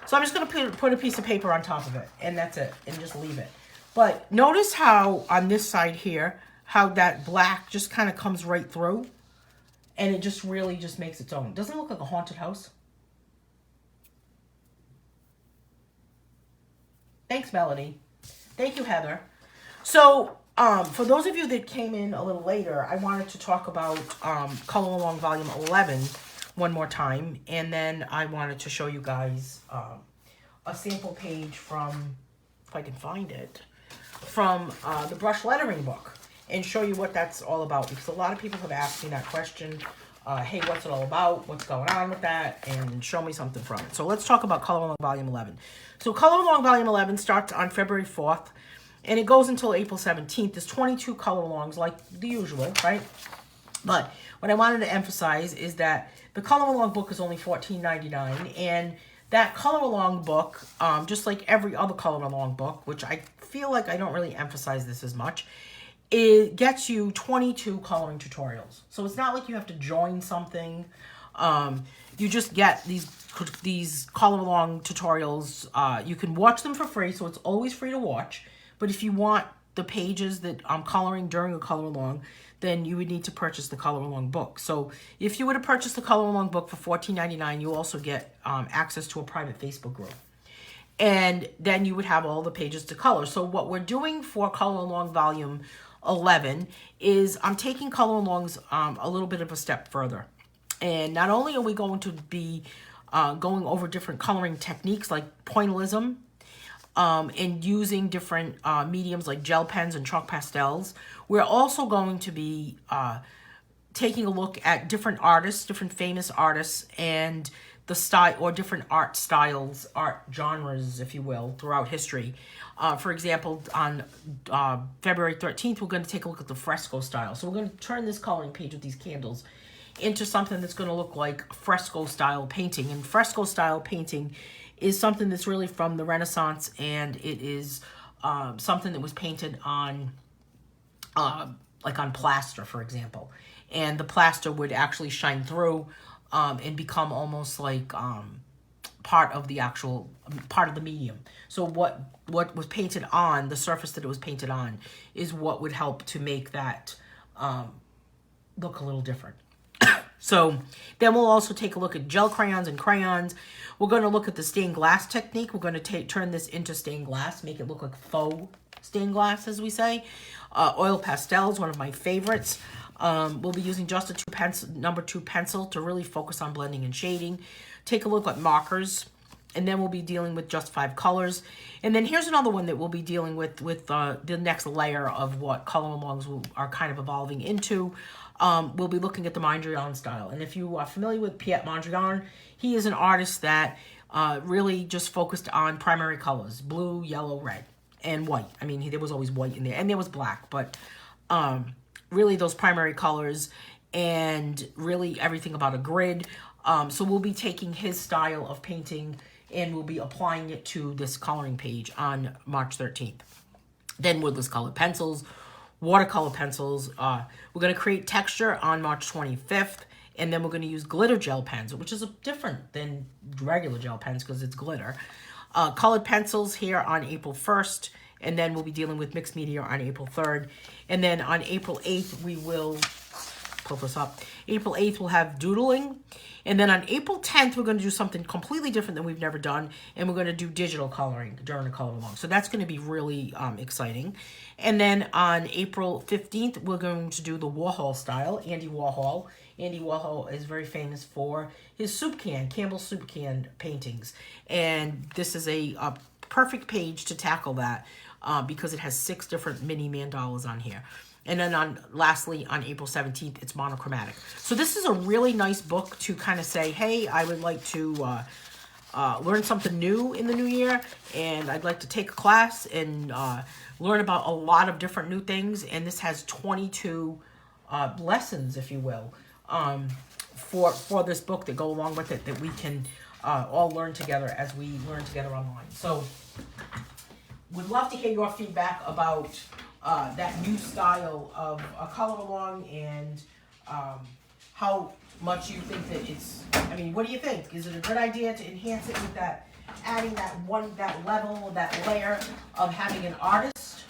So I'm just going to put a piece of paper on top of it, and that's it, and just leave it. But notice how on this side here, how that black just kind of comes right through, and it just really just makes its own. Doesn't it look like a haunted house? Thanks, Melody. Thank you, Heather. So, for those of you that came in a little later, I wanted to talk about Color Along Volume 11 one more time, and then I wanted to show you guys a sample page from, if I can find it, from the brush lettering book, and show you what that's all about, because a lot of people have asked me that question. Hey, what's it all about? What's going on with that? And show me something from it. So let's talk about Color Along Volume 11. So Color Along Volume 11 starts on February 4th, and it goes until April 17th. There's 22 color alongs, like the usual, right? But what I wanted to emphasize is that the color along book is only $14.99, and that color along book, just like every other color along book, which I feel like I don't really emphasize this as much, it gets you 22 coloring tutorials. So it's not like you have to join something. You just get these color along tutorials. You can watch them for free, so it's always free to watch. But if you want the pages that I'm coloring during a color along, then you would need to purchase the color along book. So if you were to purchase the color along book for $14.99, you also get access to a private Facebook group. And then you would have all the pages to color. So what we're doing for Color Along Volume 11 is I'm taking color alongs a little bit of a step further. And not only are we going to be going over different coloring techniques like pointillism, and using different mediums like gel pens and chalk pastels, we're also going to be taking a look at different artists, different famous artists, and the style, or different art styles, art genres, if you will, throughout history. For example, on February 13th, we're going to take a look at the fresco style. So we're going to turn this coloring page with these candles into something that's going to look like fresco style painting. And fresco style painting is something that's really from the Renaissance, and it is something that was painted on, like on plaster, for example. And the plaster would actually shine through and become almost like part of the actual, part of the medium. So what was painted on, the surface that it was painted on, is what would help to make that look a little different. So then we'll also take a look at gel crayons and crayons. We're going to look at the stained glass technique. We're going to turn this into stained glass, make it look like faux stained glass, as we say. Oil pastels, one of my favorites. We'll be using just a number 2 pencil to really focus on blending and shading. Take a look at markers, and then we'll be dealing with just 5 colors. And then here's another one that we'll be dealing with the next layer of what color alongs are kind of evolving into. We'll be looking at the Mondrian style. And if you are familiar with Piet Mondrian, he is an artist that really just focused on primary colors: blue, yellow, red, and white. I mean, there was always white in there, and there was black, but really those primary colors, and really everything about a grid. So we'll be taking his style of painting and we'll be applying it to this coloring page on March 13th. Then woodless colored pencils, watercolor pencils. We're going to create texture on March 25th, and then we're going to use glitter gel pens, which is different than regular gel pens because it's glitter. Colored pencils here on April 1st, and then we'll be dealing with mixed media on April 3rd. And then on April 8th, we will pull this up. April 8th, we'll have doodling. And then on April 10th, we're going to do something completely different than we've never done. And we're going to do digital coloring during the color along. So that's going to be really exciting. And then on April 15th, we're going to do the Warhol style, Andy Warhol. Andy Warhol is very famous for his soup can, Campbell's soup can paintings. And this is a perfect page to tackle that because it has 6 different mini mandalas on here. And then lastly, on April 17th, it's monochromatic. So this is a really nice book to kind of say, hey, I would like to learn something new in the new year, and I'd like to take a class and learn about a lot of different new things. And this has 22 lessons, if you will, for this book that go along with it that we can all learn together as we learn together online. So would love to hear your feedback about that new style of a color along, and how much you think that it's, I mean, what do you think? Is it a good idea to enhance it with that, adding that level, that layer of having an artist,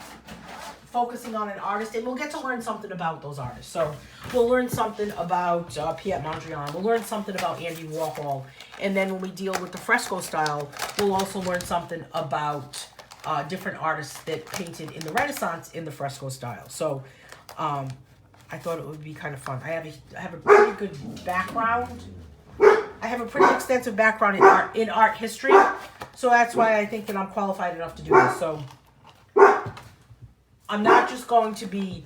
focusing on an artist, and we'll get to learn something about those artists. So we'll learn something about Piet Mondrian, we'll learn something about Andy Warhol, and then when we deal with the fresco style, we'll also learn something about different artists that painted in the Renaissance in the fresco style. So I thought it would be kind of fun. I have a pretty good background. I have a pretty extensive background in art history, so that's why I think that I'm qualified enough to do this. So I'm not just going to be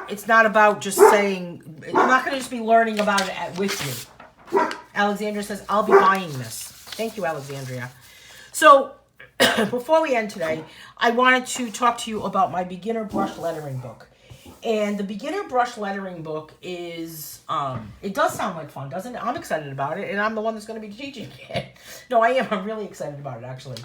it's not about just saying, I'm not going to just be learning about it with you. Alexandria says, I'll be buying this. Thank you, Alexandria. So before we end today, I wanted to talk to you about my beginner brush lettering book. And the beginner brush lettering book is, it does sound like fun, doesn't it? I'm excited about it, and I'm the one that's going to be teaching it. No, I am. I'm really excited about it, actually.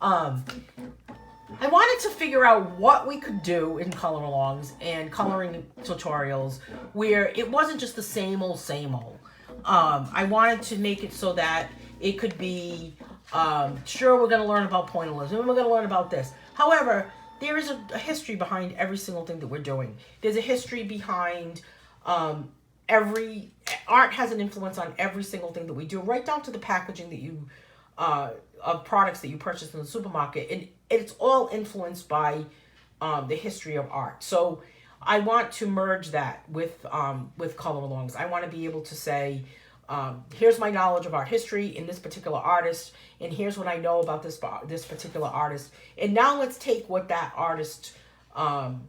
I wanted to figure out what we could do in color alongs and coloring tutorials where it wasn't just the same old, same old. I wanted to make it so that it could be, sure, we're going to learn about pointillism, and we're going to learn about this. However, there is a history behind every single thing that we're doing. There's a history behind art has an influence on every single thing that we do, right down to the packaging that you, of products that you purchase in the supermarket. And it's all influenced by the history of art. So I want to merge that with color alongs. I want to be able to say, here's my knowledge of art history in this particular artist, and here's what I know about this particular artist. And now let's take what that artist, Carol,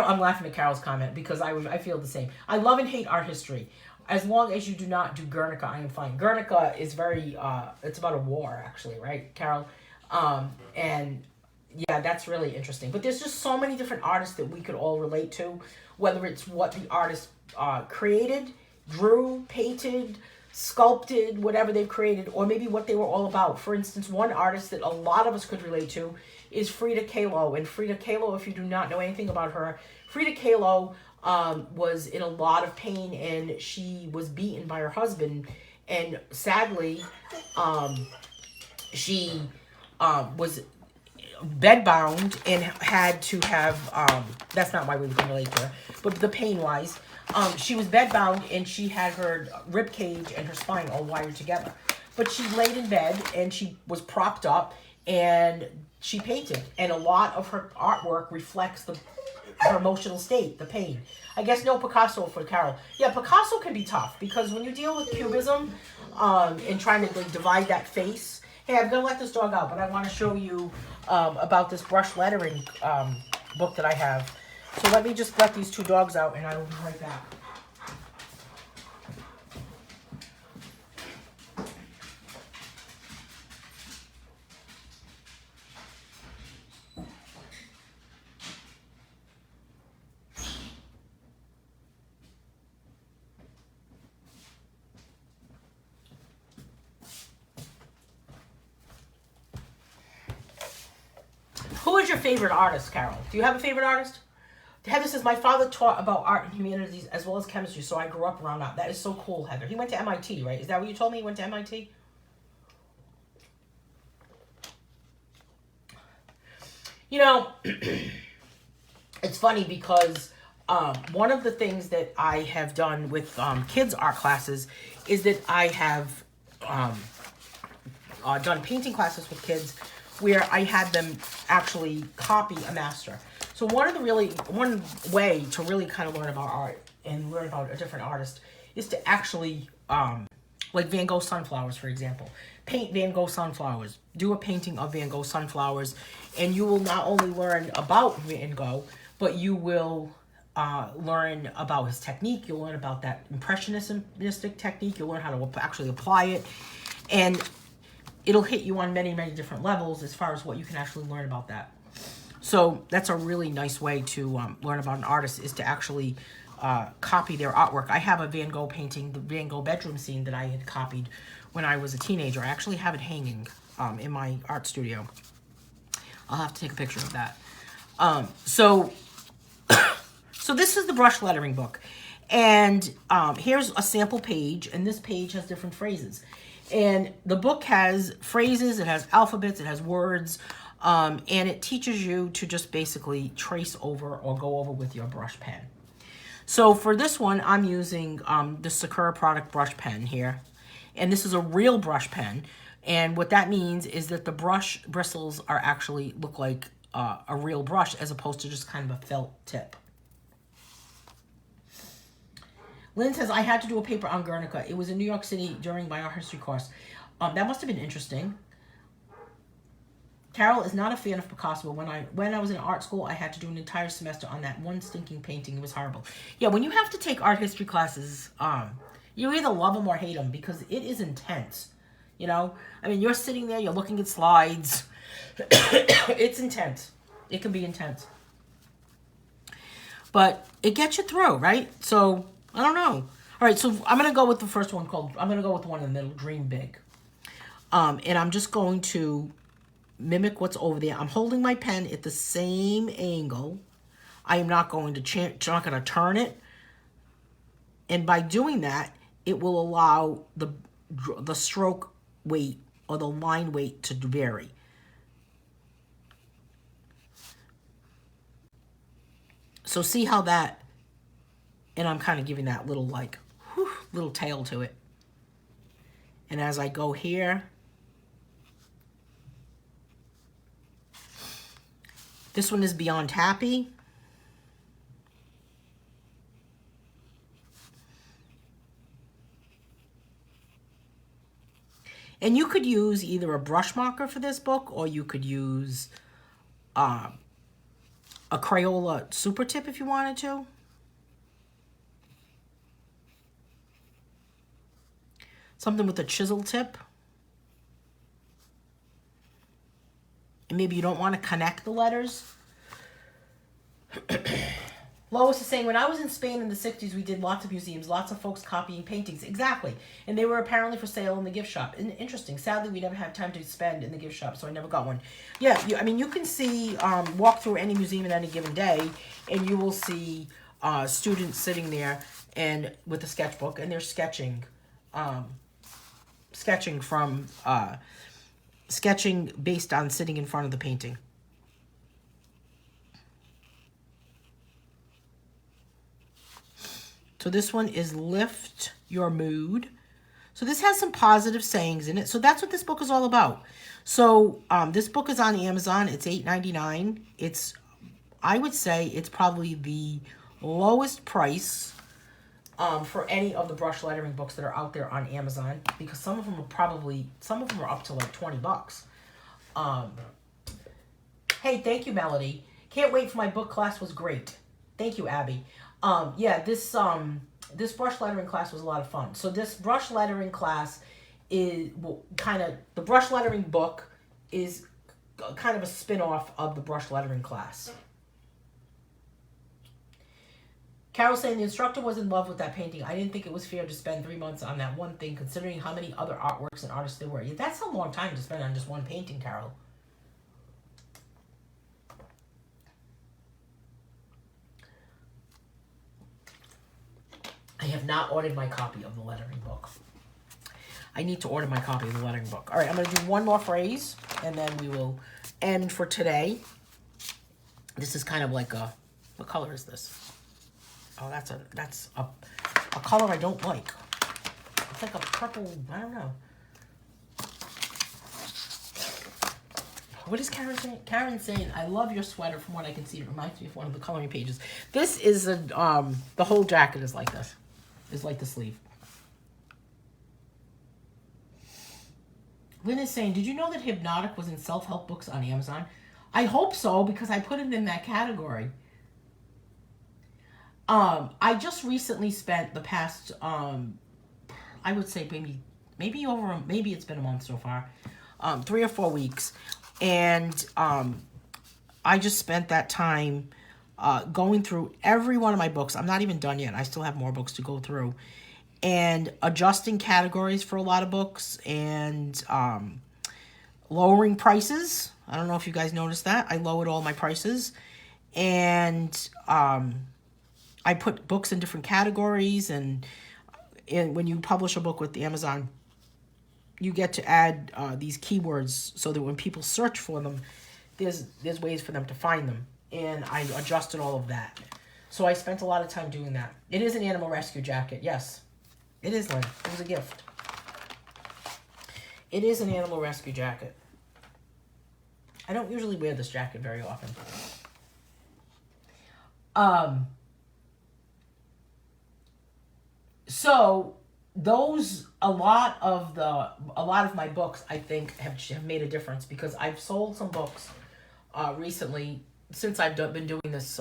I'm laughing at Carol's comment because I feel the same. I love and hate art history. As long as you do not do Guernica, I am fine. Guernica is very, it's about a war, actually, right, Carol? And yeah, that's really interesting. But there's just so many different artists that we could all relate to, whether it's what the artist created, drew, painted, sculpted, whatever they've created, or maybe what they were all about. For instance, one artist that a lot of us could relate to is Frida Kahlo. And Frida Kahlo, if you do not know anything about her, Frida Kahlo was in a lot of pain, and she was beaten by her husband. And sadly, she was bedbound and had to have, that's not why we can relate to her, but the pain-wise, she was bedbound and she had her rib cage and her spine all wired together. But she laid in bed and she was propped up and she painted. And a lot of her artwork reflects her emotional state, the pain. I guess no Picasso for Carol. Yeah, Picasso can be tough because when you deal with cubism and trying to divide that face. Hey, I'm going to let this dog out, but I want to show you about this brush lettering book that I have. So let me just let these 2 dogs out and I will be right back. was your favorite artist, Carol? Do you have a favorite artist? Heather says, my father taught about art and humanities as well as chemistry, so I grew up around that. That is so cool, Heather. He went to MIT, right? Is that what you told me? He went to MIT? You know, it's funny because one of the things that I have done with kids' art classes is that I have done painting classes with kids where I had them actually copy a master. So one way to really kind of learn about art and learn about a different artist is to actually, like Van Gogh sunflowers, for example. Paint Van Gogh sunflowers. Do a painting of Van Gogh sunflowers, and you will not only learn about Van Gogh, but you will learn about his technique. You'll learn about that impressionistic technique. You'll learn how to actually apply it, and it'll hit you on many, many different levels as far as what you can actually learn about that. So that's a really nice way to learn about an artist, is to actually copy their artwork. I have a Van Gogh painting, the Van Gogh bedroom scene, that I had copied when I was a teenager. I actually have it hanging in my art studio. I'll have to take a picture of that. So this is the brush lettering book. And here's a sample page, and this page has different phrases. And the book has phrases, it has alphabets, it has words, and it teaches you to just basically trace over or go over with your brush pen. So for this one, I'm using the Sakura product brush pen here. And this is a real brush pen. And what that means is that the brush bristles are actually look like a real brush as opposed to just kind of a felt tip. Lynn says, I had to do a paper on Guernica. It was in New York City during my art history course. That must have been interesting. Carol is not a fan of Picasso. When I was in art school, I had to do an entire semester on that one stinking painting. It was horrible. Yeah, when you have to take art history classes, you either love them or hate them because it is intense. You know? I mean, you're sitting there, you're looking at slides. It's intense. It can be intense. But it gets you through, right? So, I don't know. All right, so I'm going to go with the first one I'm going to go with the one in the middle, Dream Big. And I'm just going to mimic what's over there. I'm holding my pen at the same angle. I am not going to turn it. And by doing that, it will allow the stroke weight or the line weight to vary. So see how that, and I'm kind of giving that little like, little tail to it. And as I go here, this one is Beyond Happy. And you could use either a brush marker for this book, or you could use a Crayola super tip if you wanted to. Something with a chisel tip. And maybe you don't want to connect the letters. Lois is saying, when I was in Spain in the 60s, we did lots of museums, lots of folks copying paintings. Exactly. And they were apparently for sale in the gift shop. And interesting. Sadly, we never had time to spend in the gift shop, so I never got one. Yeah, I mean, you can see, walk through any museum at any given day, and you will see students sitting there and with a sketchbook, and they're sketching based on sitting in front of the painting. So this one is Lift Your Mood. So this has some positive sayings in it. So that's what this book is all about. So this book is on Amazon. It's $8.99. I would say it's probably the lowest price for any of the brush lettering books that are out there on Amazon, because some of them are up to like $20. Hey, thank you, Melody. Can't wait for my book class, was great. Thank you, Abby. Yeah, this brush lettering class was a lot of fun. So this brush lettering class is the brush lettering book is kind of a spin-off of the brush lettering class. Carol saying, the instructor was in love with that painting. I didn't think it was fair to spend 3 months on that one thing, considering how many other artworks and artists there were. Yeah, that's a long time to spend on just one painting, Carol. have not ordered my copy of the lettering book. I need to order my copy of the lettering book. All right, I'm going to do one more phrase, and then we will end for today. This is kind of like a, what color is this? Oh, that's a color I don't like. It's like a purple, I don't know. What is Karen saying? Karen's saying, I love your sweater. From what I can see, it reminds me of one of the coloring pages. This is a, the whole jacket is like this. It's like the sleeve. Lynn is saying, did you know that Hypnotic was in self-help books on Amazon? I hope so, because I put it in that category. I just recently spent the past, I would say maybe it's been a month so far, 3 or 4 weeks. And I just spent that time going through every one of my books. I'm not even done yet. I still have more books to go through. And adjusting categories for a lot of books and lowering prices. I don't know if you guys noticed that. I lowered all my prices. And I put books in different categories. And when you publish a book with Amazon, you get to add these keywords so that when people search for them, there's ways for them to find them. And I adjusted all of that. So I spent a lot of time doing that. It is an animal rescue jacket, yes. It is, Lynn. It was a gift. It is an animal rescue jacket. I don't usually wear this jacket very often. So a lot of my books, I think, have made a difference, because I've sold some books recently since I've been doing this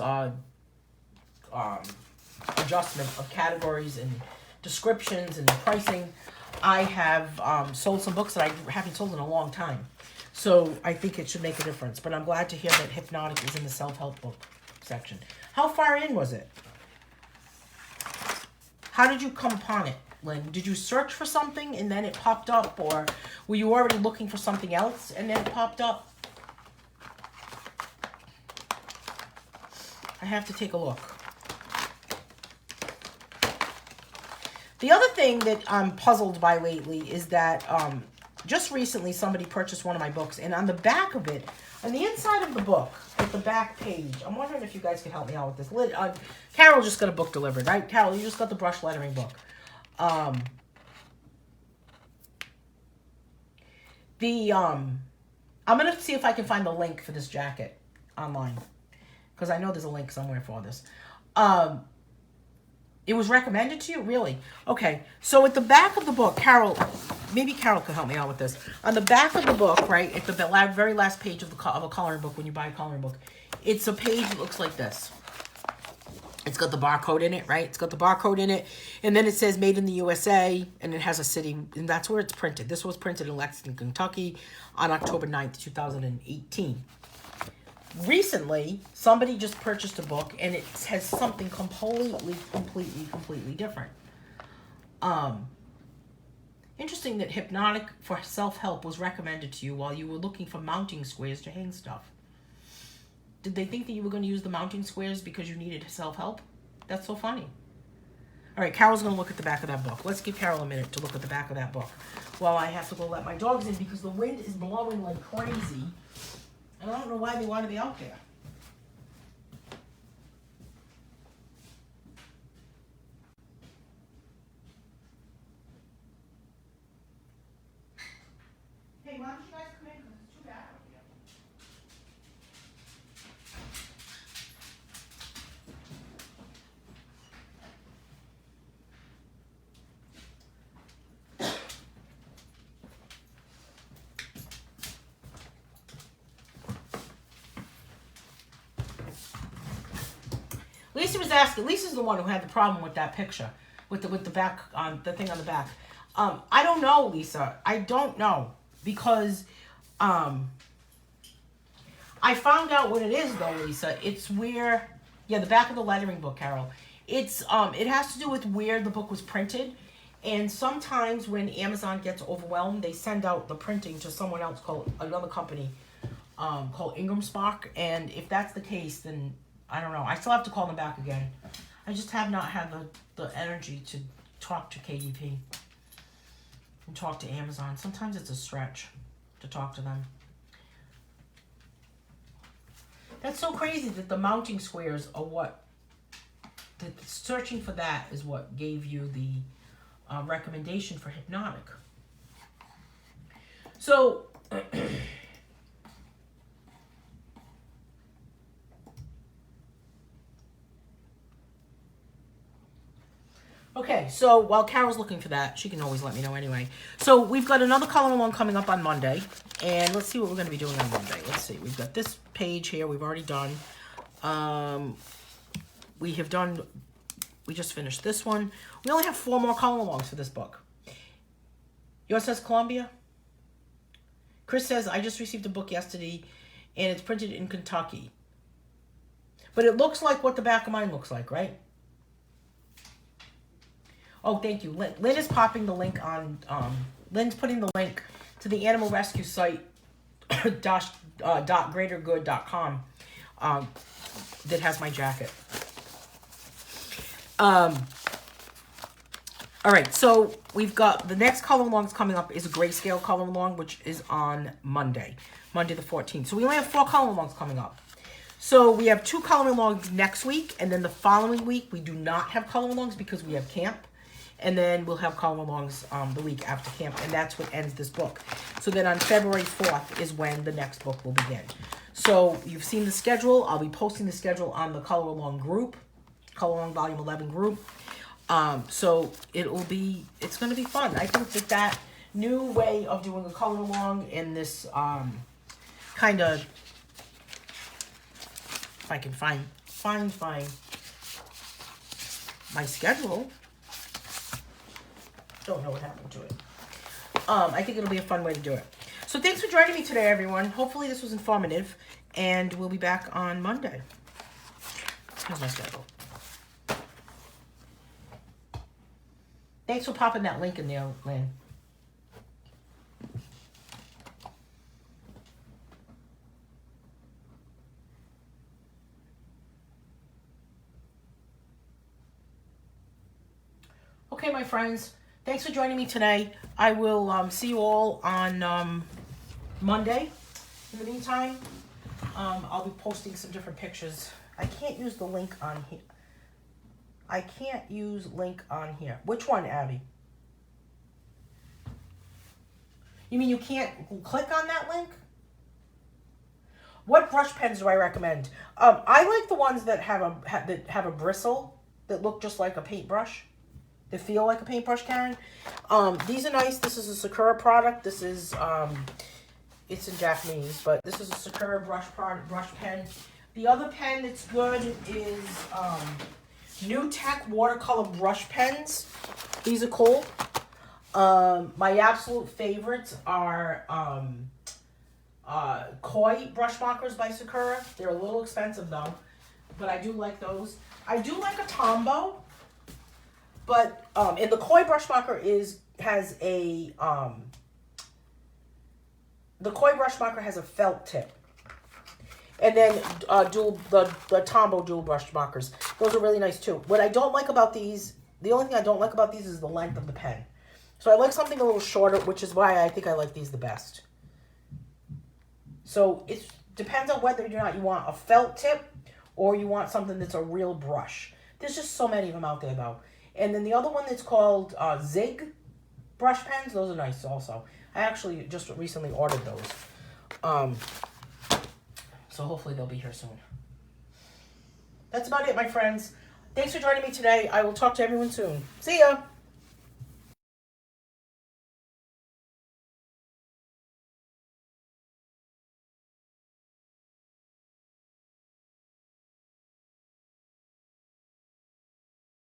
adjustment of categories and descriptions and pricing. I have sold some books that I haven't sold in a long time. So I think it should make a difference. But I'm glad to hear that Hypnotic is in the self-help book section. How far in was it? How did you come upon it, Lynn? Did you search for something and then it popped up? Or were you already looking for something else and then it popped up? I have to take a look. The other thing that I'm puzzled by lately is that just recently somebody purchased one of my books, and on the back of it, on the inside of the book, at the back page, I'm wondering if you guys can help me out with this. Carol just got a book delivered, right? Carol, you just got the brush lettering book. I'm going to see if I can find the link for this jacket online, because I know there's a link somewhere for this. It was recommended to you? Really? Okay. So at the back of the book, Carol, maybe Carol could help me out with this. On the back of the book, right, at the very last page of a coloring book, when you buy a coloring book, it's a page that looks like this. It's got the barcode in it, right? It's got the barcode in it. And then it says made in the USA, and it has a city, and that's where it's printed. This was printed in Lexington, Kentucky on October 9th, 2018. Recently, somebody just purchased a book, and it has something completely different. Interesting that Hypnotic for self-help was recommended to you while you were looking for mounting squares to hang stuff. Did they think that you were going to use the mounting squares because you needed self-help? That's so funny. All right, Carol's going to look at the back of that book. Let's give Carol a minute to look at the back of that book while I have to go let my dogs in, because the wind is blowing like crazy. And I don't know why they want to be out there. Hey, why don't you guys come in, because it's too bad out here. Lisa was asking. Lisa's the one who had the problem with that picture, with the back the thing on the back. I don't know, Lisa. I don't know, because I found out what it is though, Lisa. It's where, yeah, the back of the lettering book, Carol. It's it has to do with where the book was printed, and sometimes when Amazon gets overwhelmed, they send out the printing to someone else, called another company, called Ingram Spark. And if that's the case, then I don't know. I still have to call them back again. I just have not had the energy to talk to KDP and talk to Amazon. Sometimes it's a stretch to talk to them. That's so crazy that the mounting squares are what, that searching for that is what gave you the recommendation for Hypnotic. So, okay, so while Carol's looking for that, she can always let me know anyway. So we've got another color along coming up on Monday. And let's see what we're going to be doing on Monday. Let's see. We've got this page here. We've already done. We just finished this one. We only have 4 more color alongs for this book. Yours says Columbia. Chris says, I just received a book yesterday, and it's printed in Kentucky. But it looks like what the back of mine looks like, right? Oh, thank you. Lynn is popping the link on, Lynn's putting the link to the animal rescue site, .greatergood.com, that has my jacket. All right, so we've got the next color alongs coming up is a Grayscale Color Along, which is on Monday the 14th. So we only have 4 color alongs coming up. So we have 2 color alongs next week, and then the following week we do not have color alongs because we have camp. And then we'll have color alongs the week after camp, and that's what ends this book. So then on February 4th is when the next book will begin. So you've seen the schedule. I'll be posting the schedule on the Color Along group, Color Along Volume 11 group. So it's going to be fun. I think that new way of doing a color along in this kind of, if I can find my schedule. Don't know what happened to it. I think it'll be a fun way to do it. So thanks for joining me today, everyone. Hopefully this was informative, and we'll be back on Monday. Here's my schedule. Thanks for popping that link in there, Lynn. Okay, my friends. Thanks for joining me today. I will see you all on Monday. In the meantime, I'll be posting some different pictures. I can't use the link on here. I can't use link on here. Which one, Abby? You mean you can't click on that link? What brush pens do I recommend? I like the ones that have a bristle that look just like a paintbrush. They feel like a paintbrush, Karen. These are nice. This is a Sakura product. This is, it's in Japanese, but this is a Sakura brush pen. The other pen that's good is New Tech watercolor brush pens. These are cool. My absolute favorites are Koi brush markers by Sakura. They're a little expensive though, but I do like those. I do like a Tombow. But, and the Koi brush marker has a felt tip. And then the Tombow dual brush markers. Those are really nice too. What I don't like about these, the only thing I don't like about these is the length of the pen. So I like something a little shorter, which is why I think I like these the best. So it depends on whether or not you want a felt tip or you want something that's a real brush. There's just so many of them out there though. And then the other one that's called Zig brush pens. Those are nice also. I actually just recently ordered those. So hopefully they'll be here soon. That's about it, my friends. Thanks for joining me today. I will talk to everyone soon. See ya!